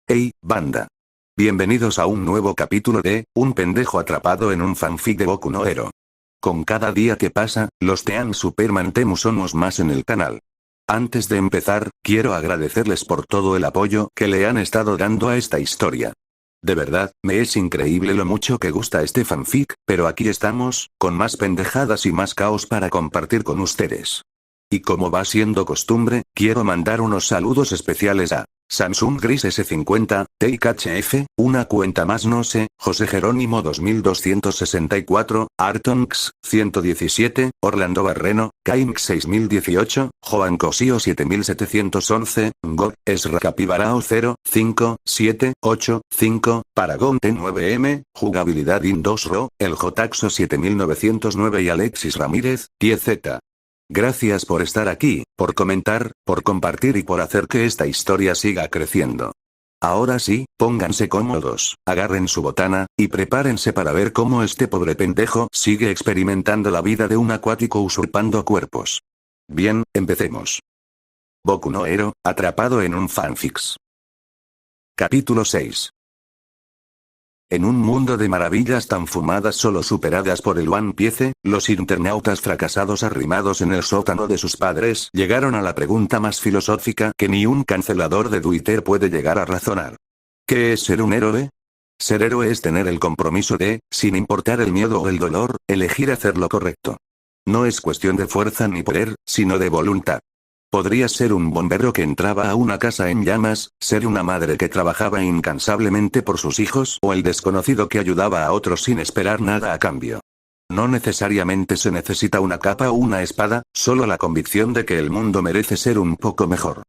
Hey, banda. Bienvenidos a un nuevo capítulo de Un pendejo atrapado en un fanfic de Boku no Hero. Con cada día que pasa, los Team Superman Temu somos más en el canal. Antes de empezar, quiero agradecerles por todo el apoyo que le han estado dando a esta historia. De verdad, me es increíble lo mucho que gusta este fanfic, pero aquí estamos, con más pendejadas y más caos para compartir con ustedes. Y como va siendo costumbre, quiero mandar unos saludos especiales a Samsung Gris S50, TakeHF, una cuenta más no sé, José Jerónimo 2264, Artonx, 117, Orlando Barreno, Kaimx 6018, Joan Cosío 7711, God, Esra Capibarao 0, 5, 7, 8, 5, Paragon T9M, Jugabilidad In2Ro, El Jotaxo 7909 y Alexis Ramírez, 10Z. Gracias por estar aquí, por comentar, por compartir y por hacer que esta historia siga creciendo. Ahora sí, pónganse cómodos, agarren su botana, y prepárense para ver cómo este pobre pendejo sigue experimentando la vida de un acuático usurpando cuerpos. Bien, empecemos. Boku no Hero, atrapado en un fanfics. Capítulo 6. En un mundo de maravillas tan fumadas solo superadas por el One Piece, los internautas fracasados arrimados en el sótano de sus padres llegaron a la pregunta más filosófica que ni un cancelador de Twitter puede llegar a razonar. ¿Qué es ser un héroe? Ser héroe es tener el compromiso de, sin importar el miedo o el dolor, elegir hacer lo correcto. No es cuestión de fuerza ni poder, sino de voluntad. Podrías ser un bombero que entraba a una casa en llamas, ser una madre que trabajaba incansablemente por sus hijos o el desconocido que ayudaba a otros sin esperar nada a cambio. No necesariamente se necesita una capa o una espada, solo la convicción de que el mundo merece ser un poco mejor.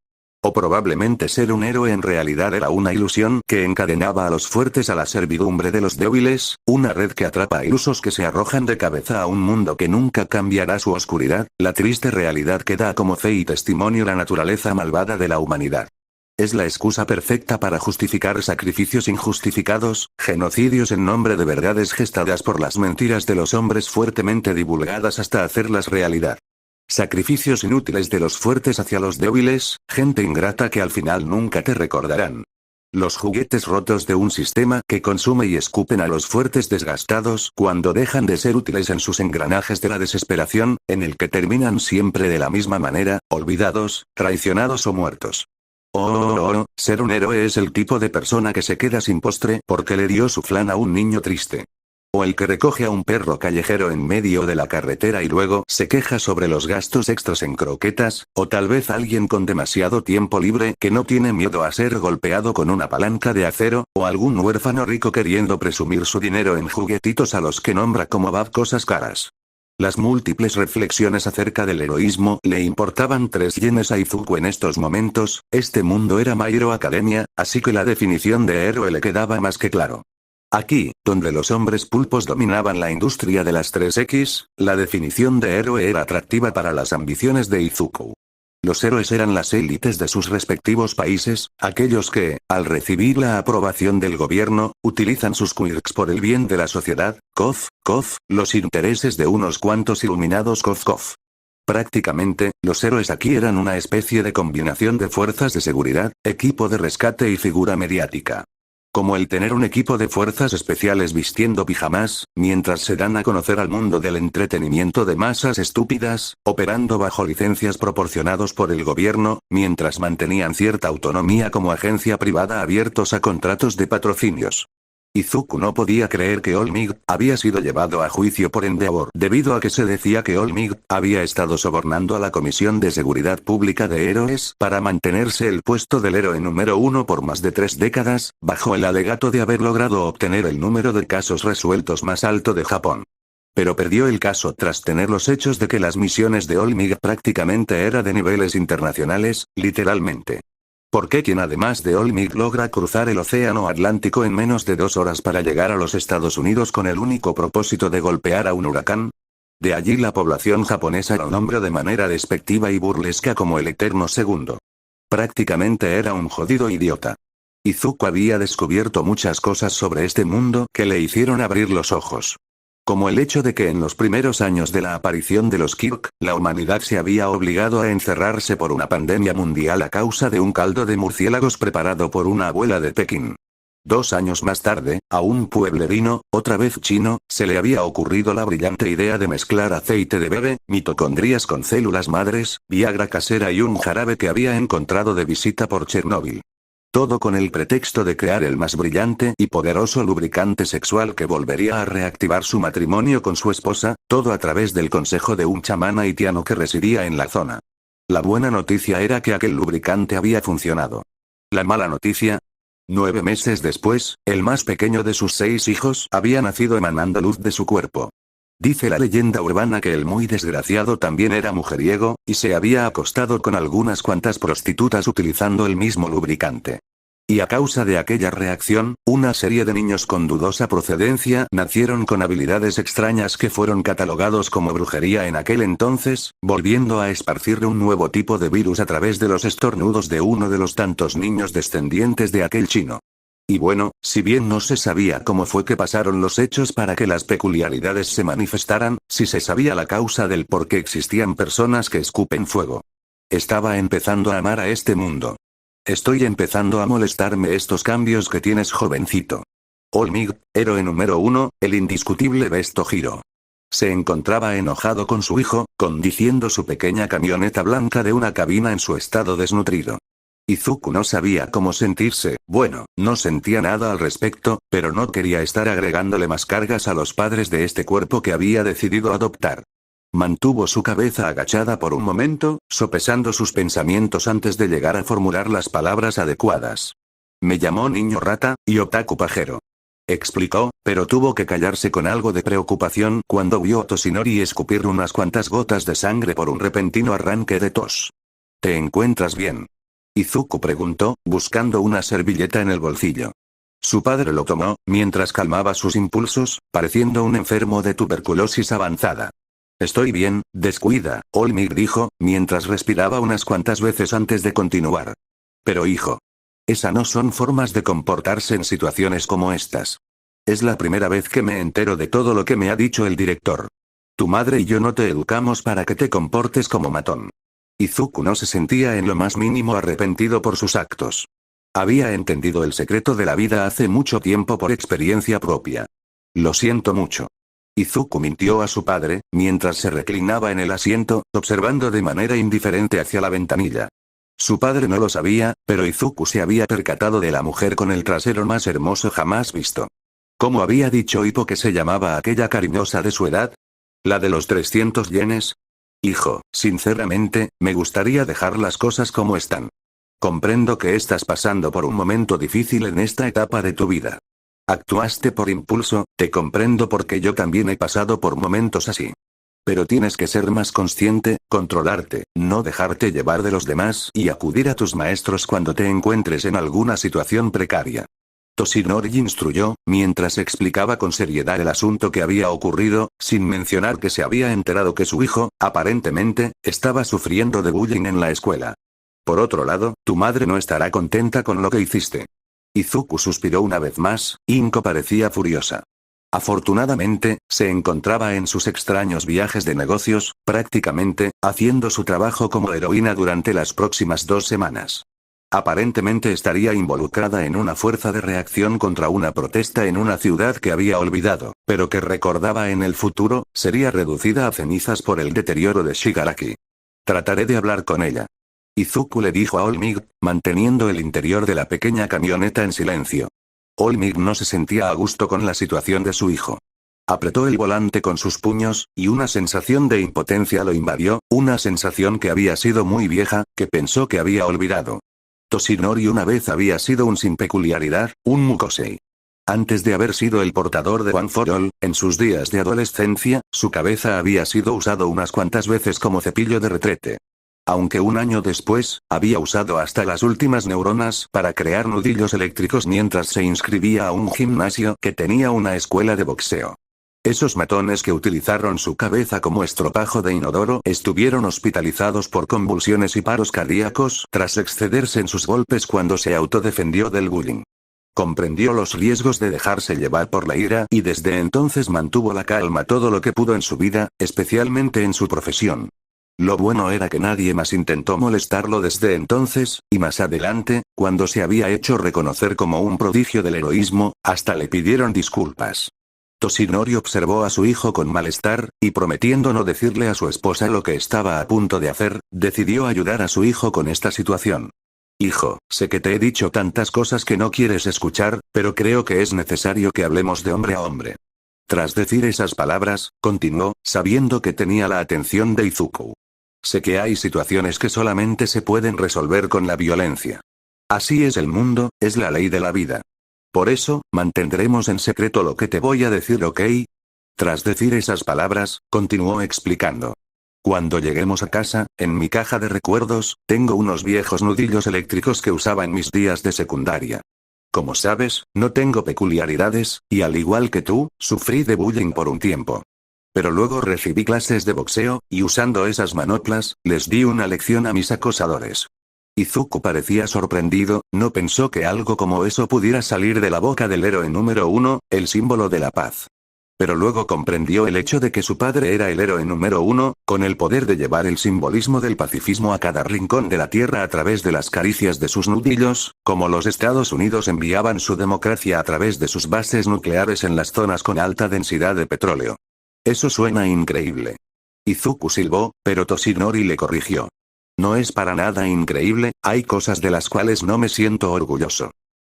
O probablemente ser un héroe en realidad era una ilusión que encadenaba a los fuertes a la servidumbre de los débiles, una red que atrapa a ilusos que se arrojan de cabeza a un mundo que nunca cambiará su oscuridad, la triste realidad que da como fe y testimonio la naturaleza malvada de la humanidad. Es la excusa perfecta para justificar sacrificios injustificados, genocidios en nombre de verdades gestadas por las mentiras de los hombres fuertemente divulgadas hasta hacerlas realidad. Sacrificios inútiles de los fuertes hacia los débiles, gente ingrata que al final nunca te recordarán. Los juguetes rotos de un sistema que consume y escupen a los fuertes desgastados cuando dejan de ser útiles en sus engranajes de la desesperación, en el que terminan siempre de la misma manera, olvidados, traicionados o muertos. Ser un héroe es el tipo de persona que se queda sin postre porque le dio su flan a un niño triste. O el que recoge a un perro callejero en medio de la carretera y luego se queja sobre los gastos extras en croquetas, o tal vez alguien con demasiado tiempo libre que no tiene miedo a ser golpeado con una palanca de acero, o algún huérfano rico queriendo presumir su dinero en juguetitos a los que nombra como cosas caras. Las múltiples reflexiones acerca del heroísmo le importaban 3 yenes a Izuku en estos momentos, este mundo era My Hero Academia, así que la definición de héroe le quedaba más que claro. Aquí, donde los hombres pulpos dominaban la industria de las 3X, la definición de héroe era atractiva para las ambiciones de Izuku. Los héroes eran las élites de sus respectivos países, aquellos que, al recibir la aprobación del gobierno, utilizan sus quirks por el bien de la sociedad, los intereses de unos cuantos iluminados kof. Prácticamente, los héroes aquí eran una especie de combinación de fuerzas de seguridad, equipo de rescate y figura mediática. Como el tener un equipo de fuerzas especiales vistiendo pijamas, mientras se dan a conocer al mundo del entretenimiento de masas estúpidas, operando bajo licencias proporcionados por el gobierno, mientras mantenían cierta autonomía como agencia privada abiertos a contratos de patrocinios. Izuku no podía creer que All Might había sido llevado a juicio por Endeavor debido a que se decía que All Might había estado sobornando a la Comisión de Seguridad Pública de Héroes para mantenerse el puesto del héroe número 1 por más de 3 décadas, bajo el alegato de haber logrado obtener el número de casos resueltos más alto de Japón. Pero perdió el caso tras tener los hechos de que las misiones de All Might prácticamente eran de niveles internacionales, literalmente. ¿Por qué quien además de All Might logra cruzar el océano Atlántico en menos de 2 horas para llegar a los Estados Unidos con el único propósito de golpear a un huracán? De allí la población japonesa lo nombró de manera despectiva y burlesca como el eterno segundo. Prácticamente era un jodido idiota. Izuku había descubierto muchas cosas sobre este mundo que le hicieron abrir los ojos. Como el hecho de que en los primeros años de la aparición de los Kirk, la humanidad se había obligado a encerrarse por una pandemia mundial a causa de un caldo de murciélagos preparado por una abuela de Pekín. 2 años más tarde, a un pueblerino, otra vez chino, se le había ocurrido la brillante idea de mezclar aceite de bebé, mitocondrias con células madres, Viagra casera y un jarabe que había encontrado de visita por Chernóbil. Todo con el pretexto de crear el más brillante y poderoso lubricante sexual que volvería a reactivar su matrimonio con su esposa, todo a través del consejo de un chamán haitiano que residía en la zona. La buena noticia era que aquel lubricante había funcionado. La mala noticia: 9 meses después, el más pequeño de sus 6 hijos había nacido emanando luz de su cuerpo. Dice la leyenda urbana que el muy desgraciado también era mujeriego, y se había acostado con algunas cuantas prostitutas utilizando el mismo lubricante. Y a causa de aquella reacción, una serie de niños con dudosa procedencia nacieron con habilidades extrañas que fueron catalogados como brujería en aquel entonces, volviendo a esparcir un nuevo tipo de virus a través de los estornudos de uno de los tantos niños descendientes de aquel chino. Y bueno, si bien no se sabía cómo fue que pasaron los hechos para que las peculiaridades se manifestaran, sí se sabía la causa del por qué existían personas que escupen fuego. Estaba empezando a amar a este mundo. Estoy empezando a molestarme estos cambios que tienes, jovencito. Olmig, héroe número 1, el indiscutible Besto Hiro. Se encontraba enojado con su hijo, conduciendo su pequeña camioneta blanca de una cabina en su estado desnutrido. Izuku no sabía cómo sentirse, bueno, no sentía nada al respecto, pero no quería estar agregándole más cargas a los padres de este cuerpo que había decidido adoptar. Mantuvo su cabeza agachada por un momento, sopesando sus pensamientos antes de llegar a formular las palabras adecuadas. Me llamó niño rata, y otaku pajero. Explicó, pero tuvo que callarse con algo de preocupación cuando vio a Toshinori escupir unas cuantas gotas de sangre por un repentino arranque de tos. ¿Te encuentras bien?, Izuku preguntó, buscando una servilleta en el bolsillo. Su padre lo tomó, mientras calmaba sus impulsos, pareciendo un enfermo de tuberculosis avanzada. Estoy bien, descuida, Olmig dijo, mientras respiraba unas cuantas veces antes de continuar. Pero hijo, esas no son formas de comportarse en situaciones como estas. Es la primera vez que me entero de todo lo que me ha dicho el director. Tu madre y yo no te educamos para que te comportes como matón. Izuku no se sentía en lo más mínimo arrepentido por sus actos. Había entendido el secreto de la vida hace mucho tiempo por experiencia propia. Lo siento mucho. Izuku mintió a su padre, mientras se reclinaba en el asiento, observando de manera indiferente hacia la ventanilla. Su padre no lo sabía, pero Izuku se había percatado de la mujer con el trasero más hermoso jamás visto. ¿Cómo había dicho Hippo que se llamaba aquella cariñosa de su edad? ¿La de los 300 yenes? Hijo, sinceramente, me gustaría dejar las cosas como están. Comprendo que estás pasando por un momento difícil en esta etapa de tu vida. Actuaste por impulso, te comprendo porque yo también he pasado por momentos así. Pero tienes que ser más consciente, controlarte, no dejarte llevar de los demás y acudir a tus maestros cuando te encuentres en alguna situación precaria. Toshinori instruyó, mientras explicaba con seriedad el asunto que había ocurrido, sin mencionar que se había enterado que su hijo, aparentemente, estaba sufriendo de bullying en la escuela. Por otro lado, tu madre no estará contenta con lo que hiciste. Izuku suspiró una vez más, Inko parecía furiosa. Afortunadamente, se encontraba en sus extraños viajes de negocios, prácticamente, haciendo su trabajo como heroína durante las próximas 2 semanas. Aparentemente estaría involucrada en una fuerza de reacción contra una protesta en una ciudad que había olvidado, pero que recordaba en el futuro, sería reducida a cenizas por el deterioro de Shigaraki. Trataré de hablar con ella. Izuku le dijo a Olmig, manteniendo el interior de la pequeña camioneta en silencio. Olmig no se sentía a gusto con la situación de su hijo. Apretó el volante con sus puños, y una sensación de impotencia lo invadió, una sensación que había sido muy vieja, que pensó que había olvidado. Toshinori una vez había sido un sin peculiaridad, un Mukosei. Antes de haber sido el portador de One for All, en sus días de adolescencia, su cabeza había sido usado unas cuantas veces como cepillo de retrete. Aunque un año después, había usado hasta las últimas neuronas para crear nudillos eléctricos mientras se inscribía a un gimnasio que tenía una escuela de boxeo. Esos matones que utilizaron su cabeza como estropajo de inodoro estuvieron hospitalizados por convulsiones y paros cardíacos tras excederse en sus golpes cuando se autodefendió del bullying. Comprendió los riesgos de dejarse llevar por la ira y desde entonces mantuvo la calma todo lo que pudo en su vida, especialmente en su profesión. Lo bueno era que nadie más intentó molestarlo desde entonces, y más adelante, cuando se había hecho reconocer como un prodigio del heroísmo, hasta le pidieron disculpas. Toshinori observó a su hijo con malestar, y prometiendo no decirle a su esposa lo que estaba a punto de hacer, decidió ayudar a su hijo con esta situación. Hijo, sé que te he dicho tantas cosas que no quieres escuchar, pero creo que es necesario que hablemos de hombre a hombre. Tras decir esas palabras, continuó, sabiendo que tenía la atención de Izuku. Sé que hay situaciones que solamente se pueden resolver con la violencia. Así es el mundo, es la ley de la vida. Por eso, mantendremos en secreto lo que te voy a decir, ¿ok? Tras decir esas palabras, continuó explicando. Cuando lleguemos a casa, en mi caja de recuerdos, tengo unos viejos nudillos eléctricos que usaba en mis días de secundaria. Como sabes, no tengo peculiaridades, y al igual que tú, sufrí de bullying por un tiempo. Pero luego recibí clases de boxeo, y usando esas manoplas, les di una lección a mis acosadores. Izuku parecía sorprendido, no pensó que algo como eso pudiera salir de la boca del héroe número 1, el símbolo de la paz. Pero luego comprendió el hecho de que su padre era el héroe número 1, con el poder de llevar el simbolismo del pacifismo a cada rincón de la tierra a través de las caricias de sus nudillos, como los Estados Unidos enviaban su democracia a través de sus bases nucleares en las zonas con alta densidad de petróleo. Eso suena increíble. Izuku silbó, pero Toshinori le corrigió. No es para nada increíble, hay cosas de las cuales no me siento orgulloso.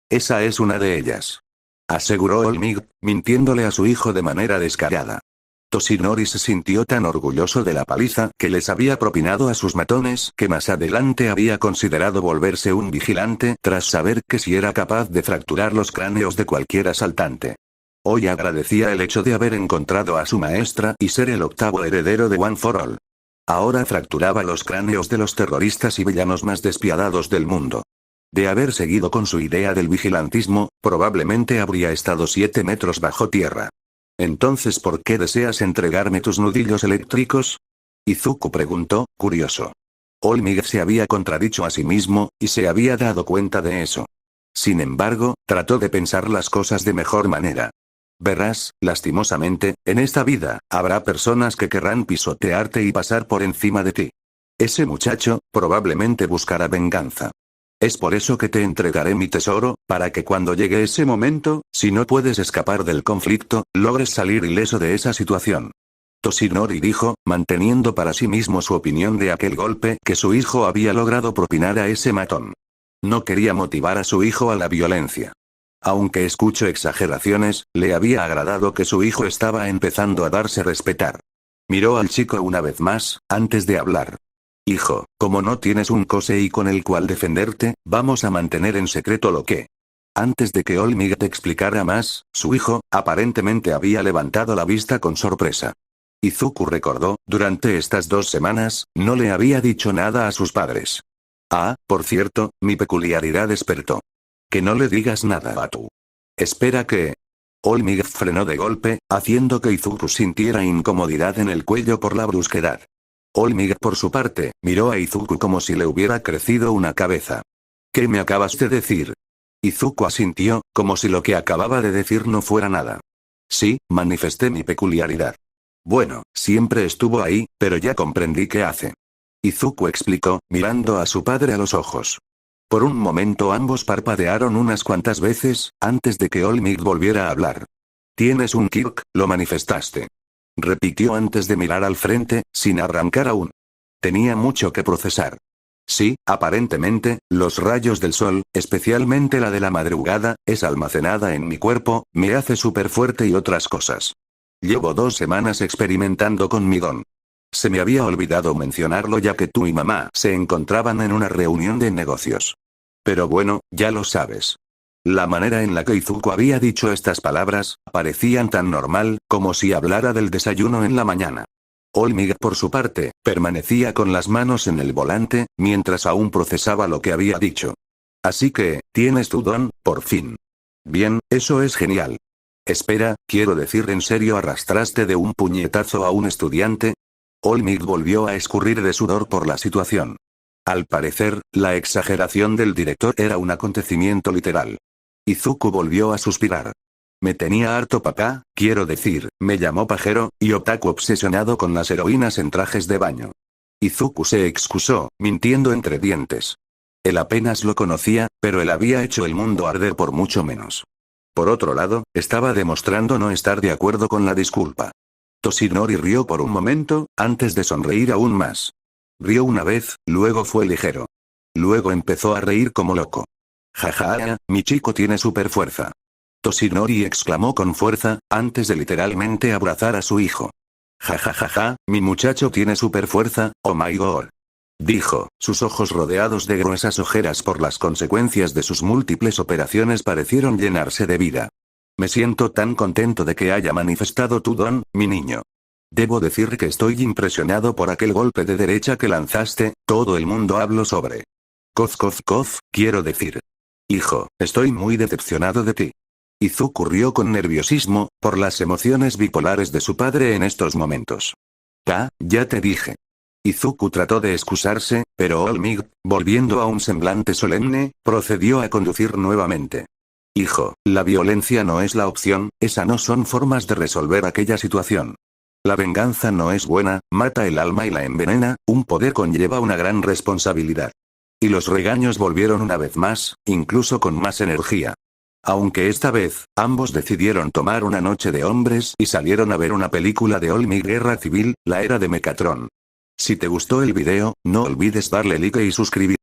Esa es una de ellas. Aseguró All Might, mintiéndole a su hijo de manera descarada. Toshinori se sintió tan orgulloso de la paliza que les había propinado a sus matones que más adelante había considerado volverse un vigilante tras saber que si era capaz de fracturar los cráneos de cualquier asaltante. Hoy agradecía el hecho de haber encontrado a su maestra y ser el octavo heredero de One for All. Ahora fracturaba los cráneos de los terroristas y villanos más despiadados del mundo. De haber seguido con su idea del vigilantismo, probablemente habría estado 7 metros bajo tierra. Entonces, ¿por qué deseas entregarme tus nudillos eléctricos? Izuku preguntó, curioso. All Might se había contradicho a sí mismo, y se había dado cuenta de eso. Sin embargo, trató de pensar las cosas de mejor manera. Verás, lastimosamente, en esta vida, habrá personas que querrán pisotearte y pasar por encima de ti. Ese muchacho, probablemente buscará venganza. Es por eso que te entregaré mi tesoro, para que cuando llegue ese momento, si no puedes escapar del conflicto, logres salir ileso de esa situación. Toshinori dijo, manteniendo para sí mismo su opinión de aquel golpe que su hijo había logrado propinar a ese matón. No quería motivar a su hijo a la violencia. Aunque escuchó exageraciones, le había agradado que su hijo estaba empezando a darse a respetar. Miró al chico una vez más, antes de hablar. Hijo, como no tienes un Kosei con el cual defenderte, vamos a mantener en secreto lo que... Antes de que All Might explicara más, su hijo, aparentemente había levantado la vista con sorpresa. Izuku recordó, durante estas 2 semanas, no le había dicho nada a sus padres. Ah, por cierto, mi peculiaridad despertó. Que no le digas nada a tu... Espera que... All Might frenó de golpe, haciendo que Izuku sintiera incomodidad en el cuello por la brusquedad. All Might por su parte, miró a Izuku como si le hubiera crecido una cabeza. ¿Qué me acabas de decir? Izuku asintió, como si lo que acababa de decir no fuera nada. Sí, manifesté mi peculiaridad. Bueno, siempre estuvo ahí, pero ya comprendí qué hace. Izuku explicó, mirando a su padre a los ojos. Por un momento ambos parpadearon unas cuantas veces, antes de que All Might volviera a hablar. Tienes un quirk, lo manifestaste. Repitió antes de mirar al frente, sin arrancar aún. Tenía mucho que procesar. Sí, aparentemente, los rayos del sol, especialmente la de la madrugada, es almacenada en mi cuerpo, me hace súper fuerte y otras cosas. Llevo 2 semanas experimentando con mi don. Se me había olvidado mencionarlo ya que tú y mamá se encontraban en una reunión de negocios. Pero bueno, ya lo sabes. La manera en la que Izuku había dicho estas palabras, parecían tan normal, como si hablara del desayuno en la mañana. All Might por su parte, permanecía con las manos en el volante, mientras aún procesaba lo que había dicho. Así que, tienes tu don, por fin. Bien, eso es genial. Espera, quiero decir en serio, ¿arrastraste de un puñetazo a un estudiante? All Might volvió a escurrir de sudor por la situación. Al parecer, la exageración del director era un acontecimiento literal. Izuku volvió a suspirar. Me tenía harto papá, quiero decir, me llamó pajero, y otaku obsesionado con las heroínas en trajes de baño. Izuku se excusó, mintiendo entre dientes. Él apenas lo conocía, pero él había hecho el mundo arder por mucho menos. Por otro lado, estaba demostrando no estar de acuerdo con la disculpa. Toshinori rió por un momento, antes de sonreír aún más. Rió una vez, luego fue ligero. Luego empezó a reír como loco. Jaja, mi chico tiene super fuerza. Toshinori exclamó con fuerza, antes de literalmente abrazar a su hijo. Jajajaja, mi muchacho tiene super fuerza, oh my god. Dijo, sus ojos rodeados de gruesas ojeras por las consecuencias de sus múltiples operaciones parecieron llenarse de vida. Me siento tan contento de que haya manifestado tu don, mi niño. Debo decir que estoy impresionado por aquel golpe de derecha que lanzaste, todo el mundo habló sobre. Cof, quiero decir. Hijo, estoy muy decepcionado de ti. Izuku rió con nerviosismo, por las emociones bipolares de su padre en estos momentos. Ya te dije. Izuku trató de excusarse, pero Olmig, volviendo a un semblante solemne, procedió a conducir nuevamente. Hijo, la violencia no es la opción, esas no son formas de resolver aquella situación. La venganza no es buena, mata el alma y la envenena, un poder conlleva una gran responsabilidad. Y los regaños volvieron una vez más, incluso con más energía. Aunque esta vez, ambos decidieron tomar una noche de hombres y salieron a ver una película de Olmig Guerra Civil, la era de Mecatron. Si te gustó el video, no olvides darle like y suscribirte.